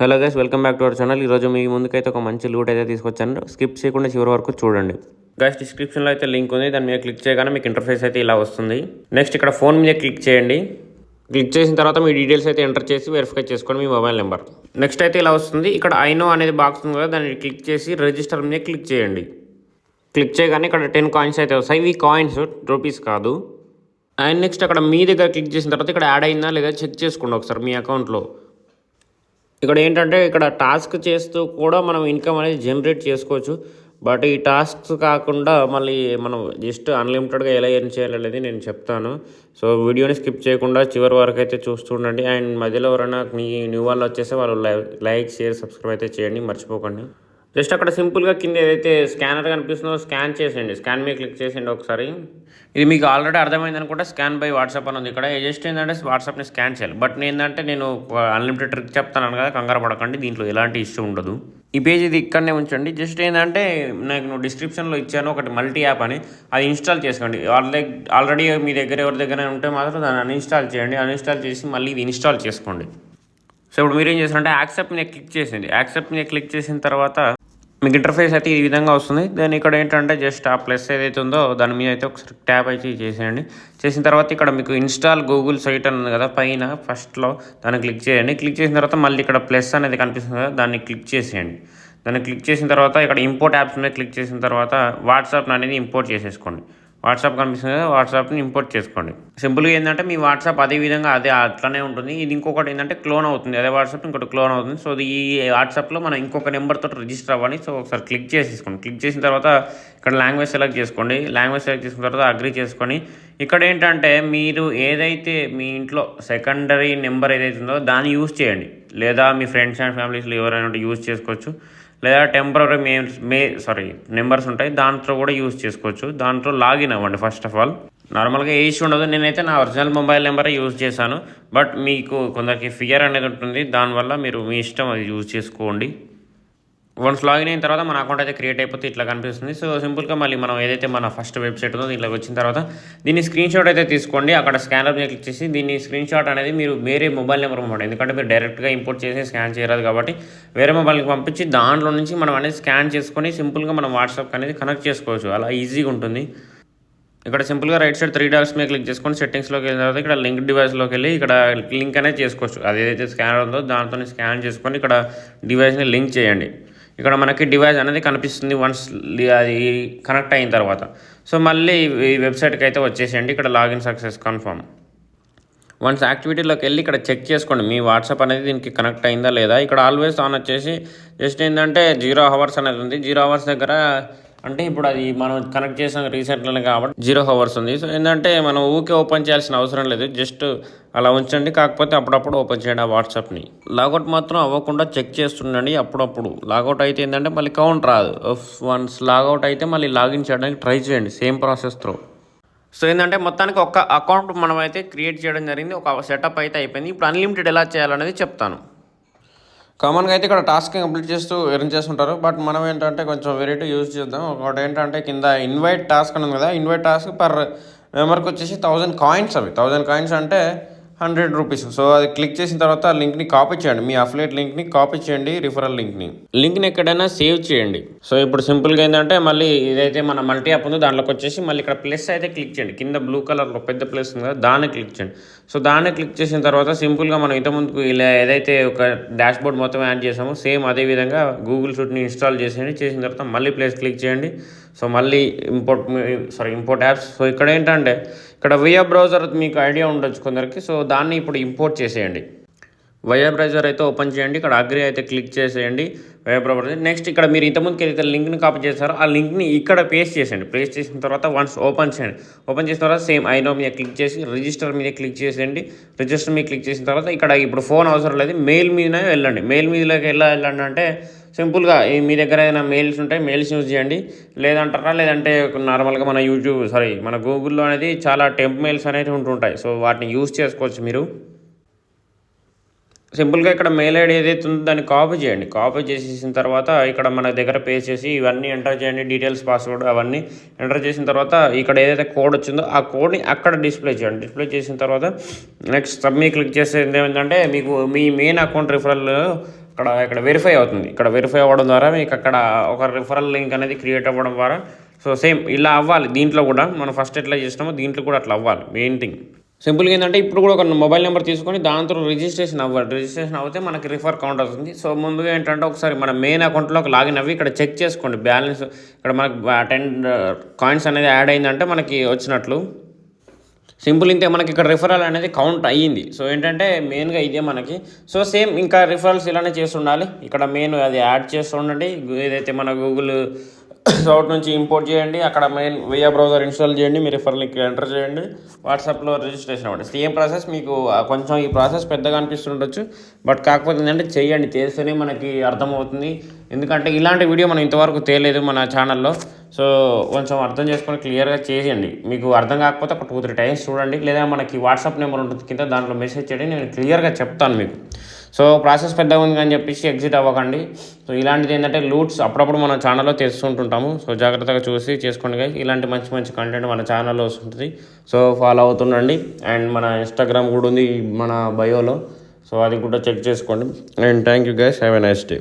Hello guys, welcome back to our channel. ఈరోజు మీ ముందుకైతే ఒక మంచి లూట్ అయితే తీసుకొచ్చాను. స్కిప్ చేయకుండా చివరి వరకు చూడండి. గైస్, డిస్క్రిప్షన్లో అయితే లింక్ ఉంది, దాని మీద క్లిక్ చేయగానే మీకు ఇంటర్ఫేస్ అయితే ఇలా వస్తుంది. నెక్స్ట్ ఇక్కడ ఫోన్ మీద క్లిక్ చేయండి. క్లిక్ చేసిన తర్వాత మీ డీటెయిల్స్ అయితే ఎంటర్ చేసి వెరిఫై చేసుకోండి, మీ మొబైల్ నెంబర్. నెక్స్ట్ అయితే ఇలా వస్తుంది. ఇక్కడ ఐ నో అనేది బాక్స్ ఉంది కదా, దాన్ని క్లిక్ చేసి రిజిస్టర్ మీద క్లిక్ చేయండి. క్లిక్ చేయగానే ఇక్కడ 10 కాయిన్స్ అయితే వస్తాయి. ఇవి కాయిన్స్, రూపీస్ కాదు. అండ్ నెక్స్ట్ అక్కడ మీ దగ్గర క్లిక్ చేసిన తర్వాత ఇక్కడ యాడ్ అయిందా లేదా చెక్ చేసుకోండి ఒకసారి మీ అకౌంట్లో. ఇక్కడ ఏంటంటే ఇక్కడ టాస్క్ చేస్తూ కూడా మనం ఇన్కమ్ అనేది జనరేట్ చేసుకోవచ్చు. బట్ ఈ టాస్క్స్ కాకుండా మళ్ళీ మనం జస్ట్ అన్లిమిటెడ్గా ఎలా ఎర్న్ చేయాలనేది నేను చెప్తాను. సో వీడియోని స్కిప్ చేయకుండా చివరి వరకు అయితే చూస్తూ ఉండండి. అండ్ మధ్యలో ఎవరైనా మీ న్యూ వాళ్ళు వచ్చేస్తే వాళ్ళు లైక్ షేర్ సబ్స్క్రైబ్ అయితే చేయండి, మర్చిపోకండి. జస్ట్ అక్కడ సింపుల్గా కింద ఏదైతే స్కానర్ కనిపిస్తుందో స్కాన్ చేసేయండి. స్కాన్ మీద క్లిక్ చేసేయండి ఒకసారి. ఇది మీకు ఆల్రెడీ అర్థమైంది అనుకుంటే స్కాన్ బై వాట్సాప్ అని ఉంది. ఇక్కడ జస్ట్ ఏంటంటే వాట్సాప్ని స్కాన్ చేయాలి. బట్ నేను అన్లిమిటెడ్ ట్రిక్ చెప్తాను కదా, కంగారు పడకండి, దీంట్లో ఎలాంటి ఇష్యూ ఉండదు. ఈ పేజ్ ఇది ఇక్కడనే ఉంచండి. జస్ట్ ఏంటంటే నేను డిస్క్రిప్షన్లో ఇచ్చాను ఒకటి మల్టీ యాప్ అని, అది ఇన్స్టాల్ చేసుకోండి. ఆల్రెడీ మీ దగ్గర ఎవరి దగ్గర ఉంటే మాత్రం దాన్ని అన్ఇన్స్టాల్ చేయండి. అన్ఇన్స్టాల్ చేసి మళ్ళీ ఇది ఇన్స్టాల్ చేసుకోండి. సో ఇప్పుడు మీరు ఏం చేస్తారంటే యాక్సెప్ట్ మీద క్లిక్ చేసింది. యాక్సెప్ట్ మీద క్లిక్ చేసిన తర్వాత మీకు ఇంటర్ఫేస్ అయితే ఈ విధంగా వస్తుంది. దాని ఇక్కడ ఏంటంటే జస్ట్ ఆ ప్లస్ ఏదైతే ఉందో దాని మీద అయితే ఒకసారి ట్యాప్ అయితే చేసేయండి. చేసిన తర్వాత ఇక్కడ మీకు ఇన్స్టాల్ గూగుల్ సైట్ అని ఉంది కదా పైన ఫస్ట్లో, దాన్ని క్లిక్ చేయండి. క్లిక్ చేసిన తర్వాత మళ్ళీ ఇక్కడ ప్లస్ అనేది కనిపిస్తుంది కదా, దాన్ని క్లిక్ చేసేయండి. దాన్ని క్లిక్ చేసిన తర్వాత ఇక్కడ ఇంపోర్ట్ యాప్స్ మీద క్లిక్ చేసిన తర్వాత వాట్సాప్ అనేది ఇంపోర్ట్ చేసేసుకోండి. వాట్సాప్ కనిపిస్తుంది కదా, వాట్సాప్ని ఇంపోర్ట్ చేసుకోండి. సింపుల్గా ఏంటంటే మీ వాట్సాప్ అదే విధంగా అట్లనే ఉంటుంది. ఇది ఇంకొకటి ఏంటంటే క్లోన్ అవుతుంది, అదే వాట్సాప్ ఇంకోటి క్లోన్ అవుతుంది. సో ఈ వాట్సాప్లో మనం ఇంకొక నెంబర్తో రిజిస్టర్ అవ్వాలి. సో ఒకసారి క్లిక్ చేసేసుకోండి. క్లిక్ చేసిన తర్వాత ఇక్కడ లాంగ్వేజ్ సెలెక్ట్ చేసుకోండి. లాంగ్వేజ్ సెలెక్ట్ చేసుకున్న తర్వాత అగ్రీ చేసుకొని ఇక్కడ ఏంటంటే మీరు ఏదైతే మీ ఇంట్లో సెకండరీ నెంబర్ ఏదైతే ఉందో దాన్ని యూజ్ చేయండి. లేదా మీ ఫ్రెండ్స్ అండ్ ఫ్యామిలీస్లో ఎవరైనా యూజ్ చేసుకోవచ్చు. లేదా టెంపరీ నెంబర్స్ ఉంటాయి, దాంట్లో కూడా యూజ్ చేసుకోవచ్చు. దాంట్లో లాగిన్ అవ్వండి ఫస్ట్ ఆఫ్ ఆల్. నార్మల్గా ఏ ఇష్యూ ఉండదు. నేనైతే నా ఒరిజినల్ మొబైల్ నెంబరే యూజ్ చేశాను. బట్ మీకు కొందరికి ఫియర్ అనేది ఉంటుంది, దానివల్ల మీరు మీ ఇష్టం అది యూజ్ చేసుకోండి. వన్స్ లాగిన్ అయిన తర్వాత మన అకౌంట్ అయితే క్రియేట్ అయిపోతే ఇట్లా కనిపిస్తుంది. సో సింపుల్గా మళ్ళీ మనం ఏదైతే మన ఫస్ట్ వెబ్సైట్ ఉందో దీంట్లోకి వచ్చిన తర్వాత దీన్ని స్క్రీన్ షాట్ అయితే తీసుకోండి. అక్కడ స్కానర్ మీద క్లిక్ చేసి దీన్ని స్క్రీన్ షాట్ అనేది మీరు వేరే మొబైల్ నెంబర్ పంపండి. ఎందుకంటే మీరు డైరెక్ట్గా ఇంపోర్ట్ చేసి స్కాన్ చేయరాదు కాబట్టి వేరే మొబైల్కి పంపించి దాంట్లో నుంచి మనం అనేది స్కాన్ చేసుకొని సింపుల్గా మనం వాట్సాప్ అనేది కనెక్ట్ చేసుకోవచ్చు. అలా ఈజీగా ఉంటుంది. ఇక్కడ సింపుల్గా రైట్ సైడ్ 3 డాట్స్ మీద క్లిక్ చేసుకొని సెట్టింగ్స్లోకి వెళ్ళిన తర్వాత ఇక్కడ లింక్ డివైస్లోకి వెళ్ళి ఇక్కడ లింక్ అనేది చేసుకోవచ్చు. అది ఏదైతే స్కానర్ ఉందో దాంతో స్కాన్ చేసుకొని ఇక్కడ డివైస్ని లింక్ చేయండి. ఇక్కడ మనకి డివైస్ అనేది కనిపిస్తుంది వన్స్ అది కనెక్ట్ అయిన తర్వాత. సో మళ్ళీ ఈ వెబ్సైట్కి అయితే వచ్చేసేయండి. ఇక్కడ లాగిన్ సక్సెస్ కన్ఫర్మ్. వన్స్ యాక్టివిటీలోకి వెళ్ళి ఇక్కడ చెక్ చేసుకోండి మీ వాట్సాప్ అనేది దీనికి కనెక్ట్ అయిందా లేదా. ఇక్కడ ఆల్వేస్ ఆన్ వచ్చేసి జస్ట్ ఏంటంటే 0 hours అనేది ఉంది. 0 hours దగ్గర అంటే ఇప్పుడు అది మనం కనెక్ట్ చేసాం రీసెంట్లోనే కాబట్టి 0 hours ఉంది. సో ఏంటంటే మనం ఊకే ఓపెన్ చేయాల్సిన అవసరం లేదు, జస్ట్ అలా ఉంచండి. కాకపోతే అప్పుడప్పుడు ఓపెన్ చేయండి ఆ వాట్సాప్ని. లాగౌట్ మాత్రం అవ్వకుండా చెక్ చేస్తుండండి అప్పుడప్పుడు. లాగౌట్ అయితే ఏంటంటే మళ్ళీ కౌంట్ రాదు. వన్స్ లాగౌట్ అయితే మళ్ళీ లాగిన్ చేయడానికి ట్రై చేయండి సేమ్ ప్రాసెస్తో. సో ఏంటంటే మొత్తానికి ఒక అకౌంట్ మనం అయితే క్రియేట్ చేయడం జరిగింది, ఒక సెటప్ అయితే అయిపోయింది. ఇప్పుడు అన్లిమిటెడ్ ఎలా చేయాలనేది చెప్తాను. కామన్గా అయితే ఇక్కడ టాస్క్ కంప్లీట్ చేస్తూ ఎర్న్ చేస్తుంటారు. బట్ మనం ఏంటంటే కొంచెం వెరైటీ యూజ్ చేద్దాం. ఒకటి ఏంటంటే కింద ఇన్వైట్ టాస్క్ అని ఉంది కదా, ఇన్వైట్ టాస్క్ పర్ మెంబర్కి వచ్చేసి 1000 కాయిన్స్. అవి 1000 కాయిన్స్ అంటే 100 రూపీస్. సో అది క్లిక్ చేసిన తర్వాత లింక్ని కాపీ చేయండి, మీ అఫిలియేట్ లింక్ని కాపీ చేయండి, రిఫరల్ లింక్ని ఎక్కడైనా సేవ్ చేయండి. సో ఇప్పుడు సింపుల్గా ఏంటంటే మళ్ళీ ఇదైతే మన మల్టీ యాప్ ఉందో దాంట్లోకి వచ్చేసి మళ్ళీ ఇక్కడ ప్లస్ అయితే క్లిక్ చేయండి. కింద బ్లూ కలర్లో పెద్ద ప్లస్ ఉంది కదా, దాన్ని క్లిక్ చేయండి. సో దాన్ని క్లిక్ చేసిన తర్వాత సింపుల్గా మనం ఇంతకుముందుకు ఇలా ఏదైతే ఒక డాష్ బోర్డ్ మొత్తం యాడ్ చేసామో సేమ్ అదే విధంగా గూగుల్ సూట్ని ఇన్స్టాల్ చేసేయండి. చేసిన తర్వాత మళ్ళీ ప్లస్ క్లిక్ చేయండి. సో మళ్ళీ ఇంపోర్ట్ యాప్స్. సో ఇక్కడ ఏంటంటే ఇక్కడ వయా బ్రౌజర్ మీకు ఐడియా ఉండొచ్చు కొందరికి. సో దాన్ని ఇప్పుడు ఇంపోర్ట్ చేసేయండి. వయా బ్రౌజర్ అయితే ఓపెన్ చేయండి. ఇక్కడ అగ్రి అయితే క్లిక్ చేసేయండి వయా బ్రౌజర్. నెక్స్ట్ ఇక్కడ మీరు ఇంతకుముందుకి ఏదైతే లింక్ని కాపీ చేస్తారో ఆ లింక్ని ఇక్కడ పేస్ట్ చేసేయండి. పేస్ట్ చేసిన తర్వాత వన్స్ ఓపెన్ చేయండి. ఓపెన్ చేసిన తర్వాత సేమ్ ఐ నో మీద క్లిక్ చేసి రిజిస్టర్ మీద క్లిక్ చేసేయండి. రిజిస్టర్ మీద క్లిక్ చేసిన తర్వాత ఇక్కడ ఇప్పుడు ఫోన్ అవసరం లేదు, మెయిల్ మీదనే వెళ్ళండి. మెయిల్ మీదలోకి వెళ్ళండి అంటే సింపుల్గా మీ దగ్గర ఏదైనా మెయిల్స్ ఉంటే మెయిల్స్ యూజ్ చేయండి. లేదంటే నార్మల్గా మన గూగుల్లో అనేది చాలా టెంప్ మెయిల్స్ అనేవి ఉంటుంటాయి. సో వాటిని యూజ్ చేసుకోవచ్చు మీరు. సింపుల్గా ఇక్కడ మెయిల్ ఐడి ఏదైతే ఉందో దాన్ని కాపీ చేయండి. కాపీ చేసేసిన తర్వాత ఇక్కడ మన దగ్గర పేస్ట్ చేసి ఇవన్నీ ఎంటర్ చేయండి, డీటెయిల్స్ పాస్వర్డ్ అవన్నీ ఎంటర్ చేసిన తర్వాత ఇక్కడ ఏదైతే కోడ్ వచ్చిందో ఆ కోడ్ని అక్కడ డిస్ప్లే చేయండి. డిస్ప్లే చేసిన తర్వాత నెక్స్ట్ సబ్మిట్ క్లిక్ చేసేది ఏమిటంటే మీకు మీ మెయిన్ అకౌంట్ రిఫరల్ ఇక్కడ వెరిఫై అవుతుంది. ఇక్కడ వెరిఫై అవ్వడం ద్వారా మీకు అక్కడ ఒక రిఫరల్ లింక్ అనేది క్రియేట్ అవ్వడం ద్వారా సో సేమ్ ఇలా అవ్వాలి. దీంట్లో కూడా మనం ఫస్ట్ ఎట్లా చేసినామో దీంట్లో కూడా అట్లా అవ్వాలి. మెయిన్ థింగ్ సింపుల్గా ఏంటంటే ఇప్పుడు కూడా ఒక మొబైల్ నెంబర్ తీసుకొని దాంతో రిజిస్ట్రేషన్ అవ్వాలి. రిజిస్ట్రేషన్ అవుతే మనకి రిఫర్ కౌంట్ అవుతుంది. సో ముందుగా ఏంటంటే ఒకసారి మన మెయిన్ అకౌంట్లోకి లాగిన్ అవ్వి ఇక్కడ చెక్ చేసుకోండి బ్యాలెన్స్. ఇక్కడ మనకి 10 కాయిన్స్ అనేది యాడ్ అయిందంటే మనకి వచ్చినట్లు. సింపుల్ ఇంతే, మనకి ఇక్కడ రిఫరల్ అనేది కౌంట్ అయ్యింది. సో ఏంటంటే మెయిన్గా ఇదే మనకి. సో సేమ్ ఇంకా రిఫరల్స్ ఇలానే చేస్తుండాలి. ఇక్కడ మెయిన్ అది యాడ్ చేస్తుండండి. ఏదైతే మన గూగుల్ సౌట్ నుంచి ఇంపోర్ట్ చేయండి. అక్కడ మెయిన్ వియా బ్రౌజర్ ఇన్స్టాల్ చేయండి. మీ రిఫరల్ లింక్ ఎంటర్ చేయండి. వాట్సాప్లో రిజిస్ట్రేషన్ అవ్వండి. Same process. మీకు కొంచెం ఈ ప్రాసెస్ పెద్దగా అనిపిస్తుండొచ్చు, బట్ కాకపోతే ఏంటంటే చేయండి. చేస్తేనే మనకి అర్థమవుతుంది. ఎందుకంటే ఇలాంటి వీడియో మనం ఇంతవరకు తేలేదు మన ఛానల్లో. సో కొంచెం అర్థం చేసుకొని క్లియర్గా చేయండి. మీకు అర్థం కాకపోతే ఒక 2-3 టైమ్స్ చూడండి, లేదా మనకి వాట్సాప్ నెంబర్ ఉంటుంది కింద, దాంట్లో మెసేజ్ చేయండి. నేను క్లియర్గా చెప్తాను మీకు. సో ప్రాసెస్ పెద్దగా ఉంది అని చెప్పేసి ఎగ్జిట్ అవ్వకండి. సో ఇలాంటిది ఏంటంటే లూట్స్ అప్పుడప్పుడు మన ఛానల్లో తెలుసుకుంటుంటాము. సో జాగ్రత్తగా చూసి చేసుకోండి guys. ఇలాంటి మంచి మంచి కంటెంట్ మన ఛానల్లో వస్తుంటుంది. సో ఫాలో అవుతుండండి. అండ్ మన ఇన్స్టాగ్రామ్ కూడా ఉంది మన బయోలో. సో అది కూడా చెక్ చేసుకోండి. And thank you guys. Have a nice day.